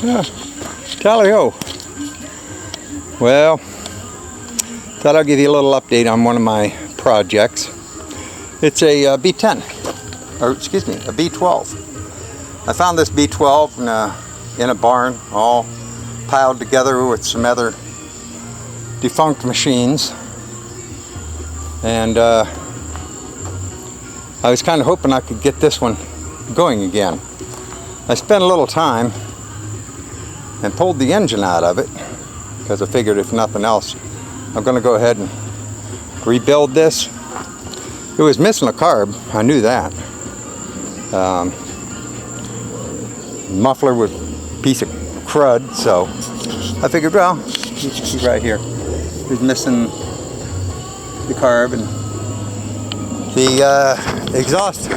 Tally-ho. Well, thought I'll give you a little update on one of my projects. It's a B10, or excuse me, a B12. I found this B12 in a barn, all piled together with some other defunct machines. And I was kind of hoping I could get this one going again. I spent a little time and pulled the engine out of it because I figured if nothing else I'm going to go ahead and rebuild this. It was missing a carb, I knew that. Muffler was a piece of crud, so I figured, well, you can see right here, it was missing the carb, and the exhaust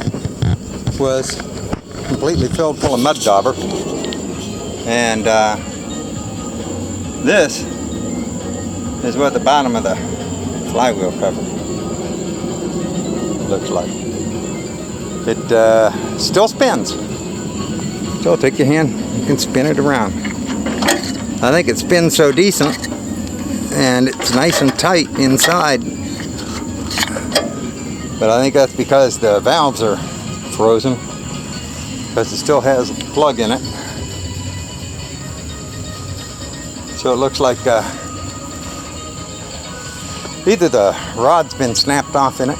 was completely filled full of mud dauber. And this is what the bottom of the flywheel cover looks like. It still spins. So take your hand, you can spin it around. I think it spins so decent, and it's nice and tight inside. But I think that's because the valves are frozen, because it still has a plug in it. So it looks like either the rod's been snapped off in it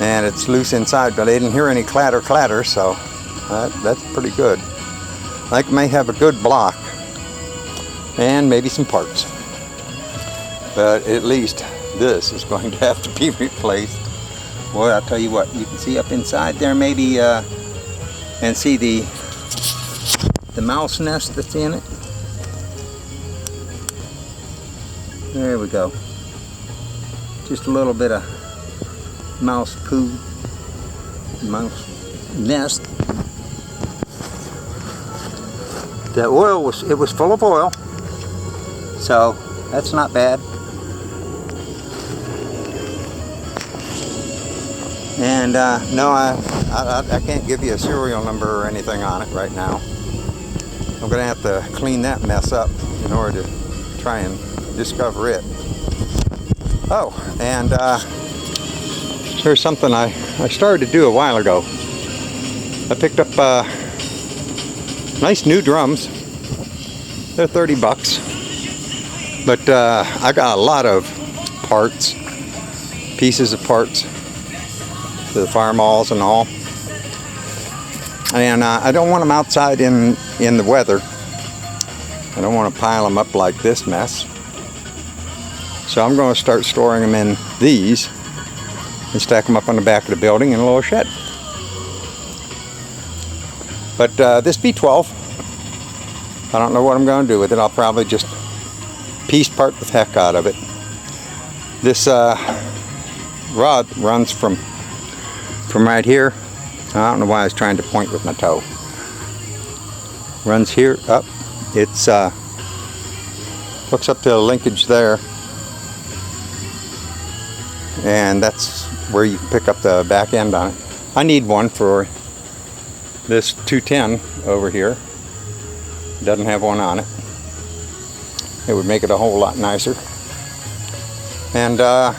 and it's loose inside, but I didn't hear any clatter, so that's pretty good. I think it may have a good block and maybe some parts. But at least this is going to have to be replaced. Boy, I'll tell you what, you can see up inside there maybe and see the mouse nest that's in it. There we go. Just a little bit of mouse poo, mouse nest. The oil was full of oil, so that's not bad. And no, I can't give you a serial number or anything on it right now. I'm gonna have to clean that mess up in order to try and discover it. Oh, and here's something I started to do a while ago. I picked up nice new drums. They're 30 bucks. But I got a lot of parts, pieces of parts, the fire malls and all. And I don't want them outside in the weather. I don't want to pile them up like this mess. So I'm going to start storing them in these and stack them up on the back of the building in a little shed. But this B12, I don't know what I'm going to do with it. I'll probably just piece part the heck out of it. This rod runs from right here. I don't know why I was trying to point with my toe. Runs here up. It's hooks up to the linkage there. And that's where you can pick up the back end on it. I need one for this 210 over here. It doesn't have one on it. It would make it a whole lot nicer. And I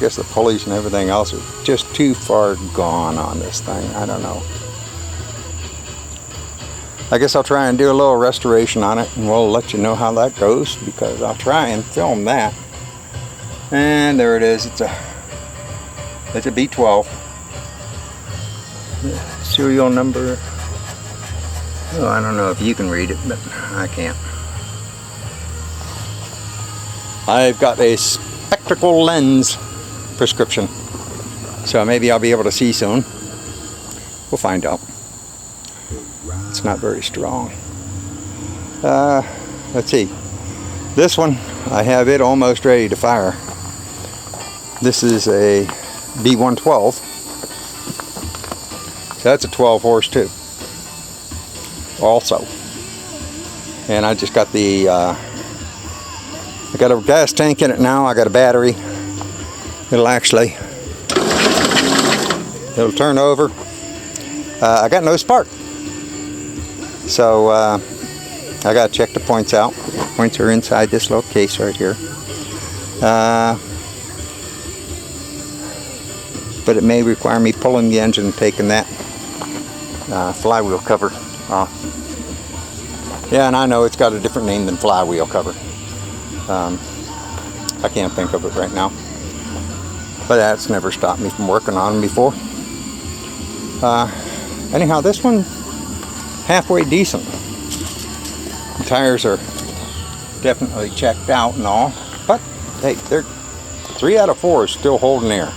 guess the pulleys and everything else are just too far gone on this thing. I don't know. I guess I'll try and do a little restoration on it, and we'll let you know how that goes, because I'll try and film that. And there it is. It's a B12. Serial number. Oh, I don't know if you can read it, but I can't. I've got a spectacle lens prescription, so maybe I'll be able to see soon. We'll find out. It's not very strong. Let's see. This one, I have it almost ready to fire. This is a B-12. That's a 12 horse too. Also. And I just got the, I got a gas tank in it now. I got a battery. It'll turn over. I got no spark. So I gotta check the points out. Points are inside this little case right here. But it may require me pulling the engine and taking that flywheel cover off. Yeah, and I know it's got a different name than flywheel cover. I can't think of it right now. But that's never stopped me from working on them before. Anyhow, this one halfway decent. The tires are definitely checked out and all, but hey, they're 3 out of 4 is still holding air,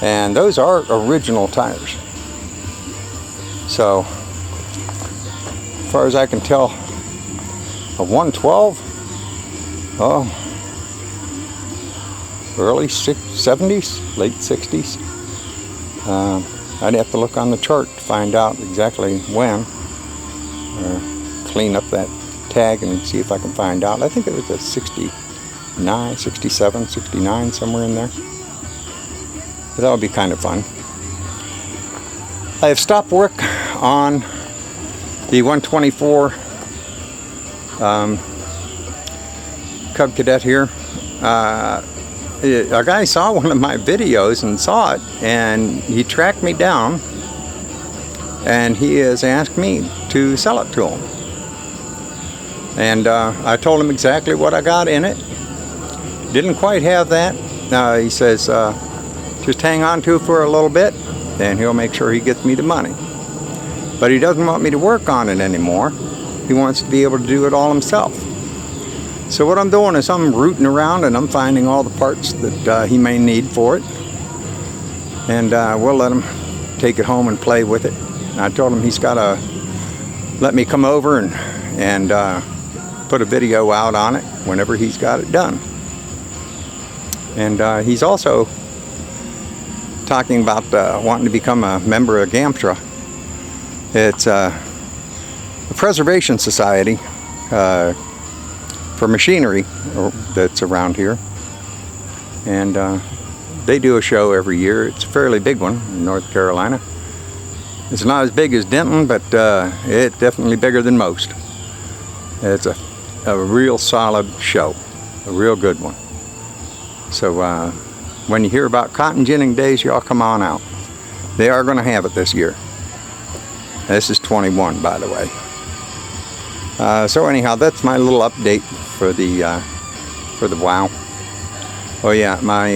and those are original tires. So, as far as I can tell, a 112, early 70s, late 60s. I'd have to look on the chart to find out exactly when, or clean up that tag and see if I can find out. I think it was a 69, 67, 69, somewhere in there. But that would be kind of fun. I have stopped work on the 124 Cub Cadet here. A guy saw one of my videos and saw it, and he tracked me down, and he has asked me to sell it to him. And I told him exactly what I got in it. Didn't quite have that. He says, just hang on to it for a little bit, and he'll make sure he gets me the money. But he doesn't want me to work on it anymore. He wants to be able to do it all himself. So what I'm doing is I'm rooting around and I'm finding all the parts that he may need for it. And we'll let him take it home and play with it. And I told him he's got to let me come over and put a video out on it whenever he's got it done. And he's also talking about wanting to become a member of GAMTRA. It's a preservation society for machinery that's around here, and they do a show every year. It's a fairly big one in North Carolina. It's not as big as Denton, but it's definitely bigger than most. It's a real solid show, a real good one. So when you hear about cotton ginning days, y'all come on out. They are going to have it this year. This is 21, by the way. So anyhow, that's my little update for the WOW. Oh yeah, my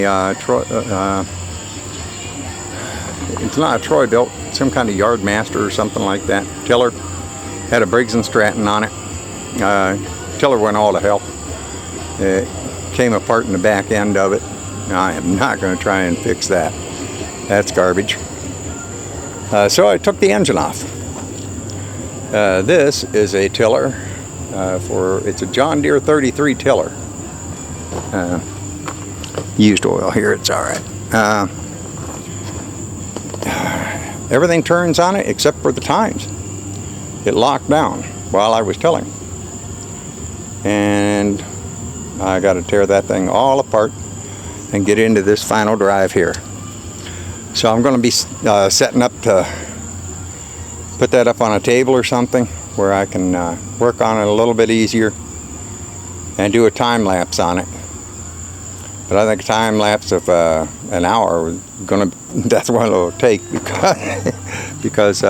it's not a Troy built, some kind of yard master or something like that. Tiller had a Briggs & Stratton on it. Tiller went all to hell. It came apart in the back end of it. I am not going to try and fix that. That's garbage. So I took the engine off. This is a tiller it's a John Deere 33 tiller. Used oil here, it's all right. Everything turns on it except for the times. It locked down while I was tilling. And I got to tear that thing all apart and get into this final drive here. So I'm going to be setting up to put that up on a table or something where I can work on it a little bit easier and do a time lapse on it. But I think a time lapse of an hour is that's what it'll take, because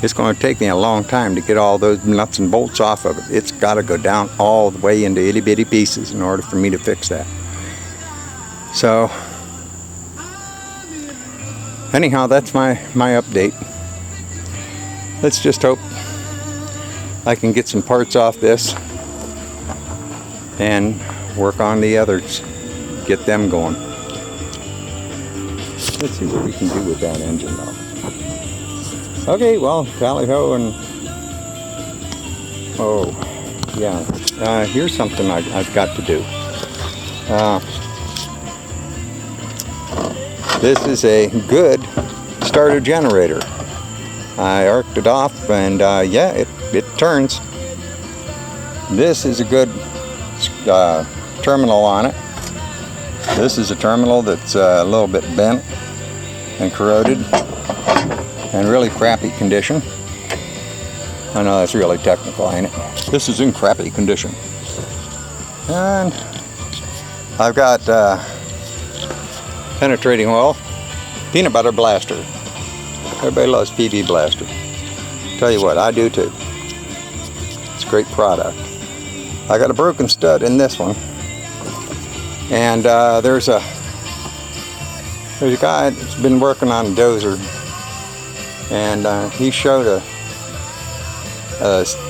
it's going to take me a long time to get all those nuts and bolts off of it. It's got to go down all the way into itty bitty pieces in order for me to fix that. So anyhow, that's my update. Let's just hope I can get some parts off this and work on the others, get them going. Let's see what we can do with that engine though. Okay, well, tally-ho, and oh yeah, here's something I've got to do. This is a good starter generator. I arced it off, and yeah, it turns. This is a good terminal on it. This is a terminal that's a little bit bent and corroded and really crappy condition. I know that's really technical, ain't it? This is in crappy condition. And I've got penetrating oil, peanut butter blaster. Everybody loves PB blaster. Tell you what, I do too. It's a great product. I got a broken stud in this one. And there's a guy that's been working on a dozer, and he showed a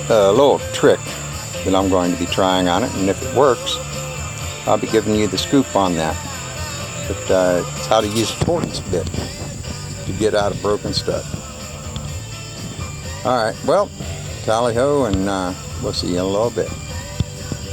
little trick that I'm going to be trying on it, and if it works, I'll be giving you the scoop on that. But it's how to use a tortoise bit to get out a broken stud. Alright, well, tally ho, and we'll see you in a little bit.